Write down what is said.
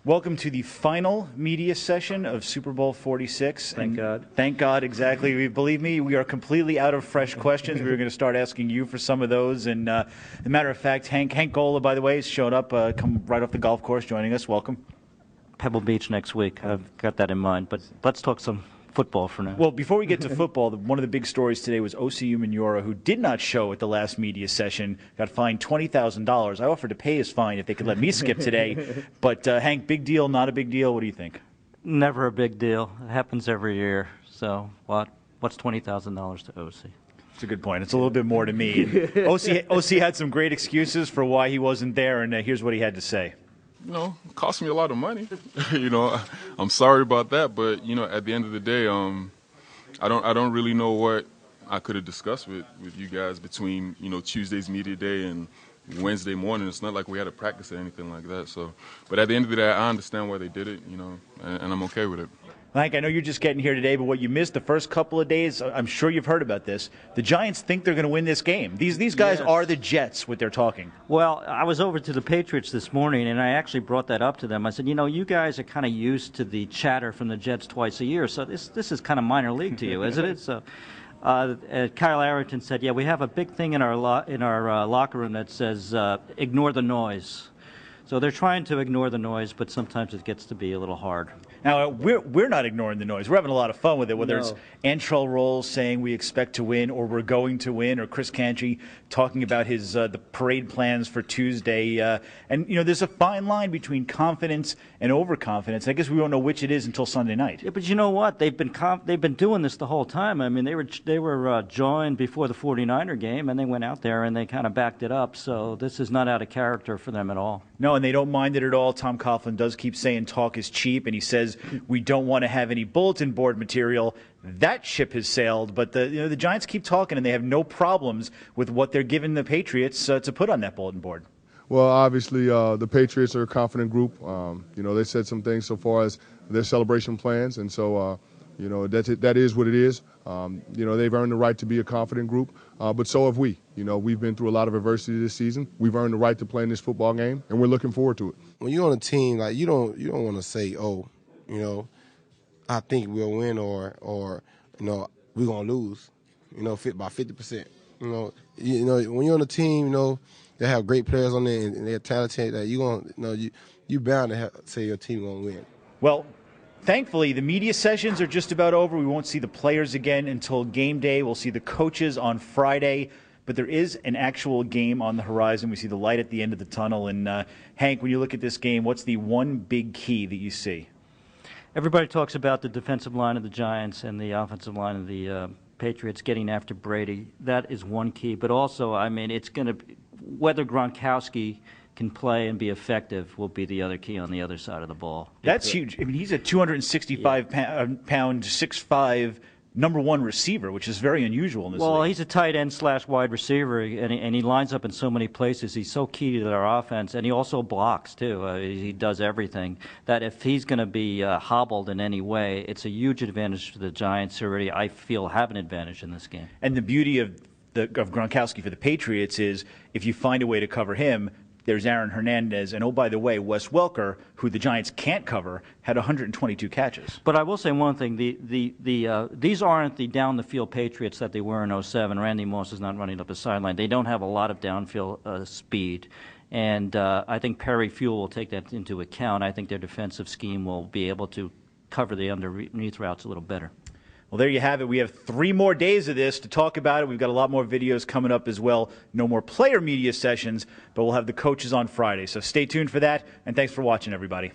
Welcome to the final media session of Super Bowl 46. Thank God. Thank God, exactly. Believe me, we are completely out of fresh questions. We were going to start asking you for some of those. And as a matter of fact, Hank Gola, by the way, has showed up, come right off the golf course, joining us. Welcome. Pebble Beach next week. I've got that in mind. But let's talk some football for now. Well, before we get to football, one of the big stories today was OCU Minora, who did not show at the last media session, got fined $20,000. I offered to pay his fine if they could let me skip today. But, Hank, big deal, not a big deal? What do you think? Never a big deal. It happens every year. So what's $20,000 to OC? That's a good point. It's a little bit more to me. OC had some great excuses for why he wasn't there, and here's what he had to say. It cost me a lot of money. I'm sorry about that, but at the end of the day, I don't really know what I could have discussed with you guys between Tuesday's media day and Wednesday morning. It's not like we had a practice or anything like that. So, but at the end of the day, I understand why they did it, and I'm okay with it. Hank, I know you're just getting here today, but what you missed the first couple of days, I'm sure you've heard about this. The Giants think they're going to win this game. These guys are the Jets, what they're talking. Well, I was over to the Patriots this morning, and I actually brought that up to them. I said, you guys are kind of used to the chatter from the Jets twice a year, so this is kind of minor league to you, isn't it? So Kyle Arrington said, yeah, we have a big thing in our locker room that says ignore the noise. So they're trying to ignore the noise, but sometimes it gets to be a little hard. Now, we're not ignoring the noise. We're having a lot of fun with it, whether it's Antrell Rolls saying we expect to win or we're going to win, or Chris Canty talking about his the parade plans for Tuesday. And, there's a fine line between confidence and overconfidence. I guess we won't know which it is until Sunday night. Yeah, but you know what? They've been doing this the whole time. I mean, they were joined before the 49er game, and they went out there and they kind of backed it up. So this is not out of character for them at all. No, and they don't mind it at all. Tom Coughlin does keep saying talk is cheap, and he says we don't want to have any bulletin board material. That ship has sailed, but the Giants keep talking, and they have no problems with what they're giving the Patriots to put on that bulletin board. Well, obviously, the Patriots are a confident group. They said some things so far as their celebration plans, and so that is what it is. They've earned the right to be a confident group, but so have we. We've been through a lot of adversity this season. We've earned the right to play in this football game, and we're looking forward to it. When you're on a team, like you don't want to say, I think we'll win or we're gonna lose. Fit by 50%. When you're on a team, they have great players on there and they're talented. That you bound to say your team gonna win. Well, thankfully, the media sessions are just about over. We won't see the players again until game day. We'll see the coaches on Friday. But there is an actual game on the horizon. We see the light at the end of the tunnel. And, Hank, when you look at this game, what's the one big key that you see? Everybody talks about the defensive line of the Giants and the offensive line of the Patriots getting after Brady. That is one key. But also, it's going to – whether Gronkowski – can play and be effective will be the other key on the other side of the ball. That's huge. I mean, he's a 265-pound, 6'5", number one receiver, which is very unusual in this league. Well, he's a tight end / wide receiver, and he lines up in so many places. He's so key to their offense, and he also blocks, too. He does everything. That if he's going to be hobbled in any way, it's a huge advantage to the Giants, who already, I feel, have an advantage in this game. And the beauty of Gronkowski for the Patriots is if you find a way to cover him, there's Aaron Hernandez, and oh, by the way, Wes Welker, who the Giants can't cover, had 122 catches. But I will say one thing: these aren't the down-the-field Patriots that they were in 2007. Randy Moss is not running up the sideline. They don't have a lot of downfield speed, and I think Perry Fuel will take that into account. I think their defensive scheme will be able to cover the underneath routes a little better. Well, there you have it. We have 3 more days of this to talk about it. We've got a lot more videos coming up as well. No more player media sessions, but we'll have the coaches on Friday. So stay tuned for that, and thanks for watching, everybody.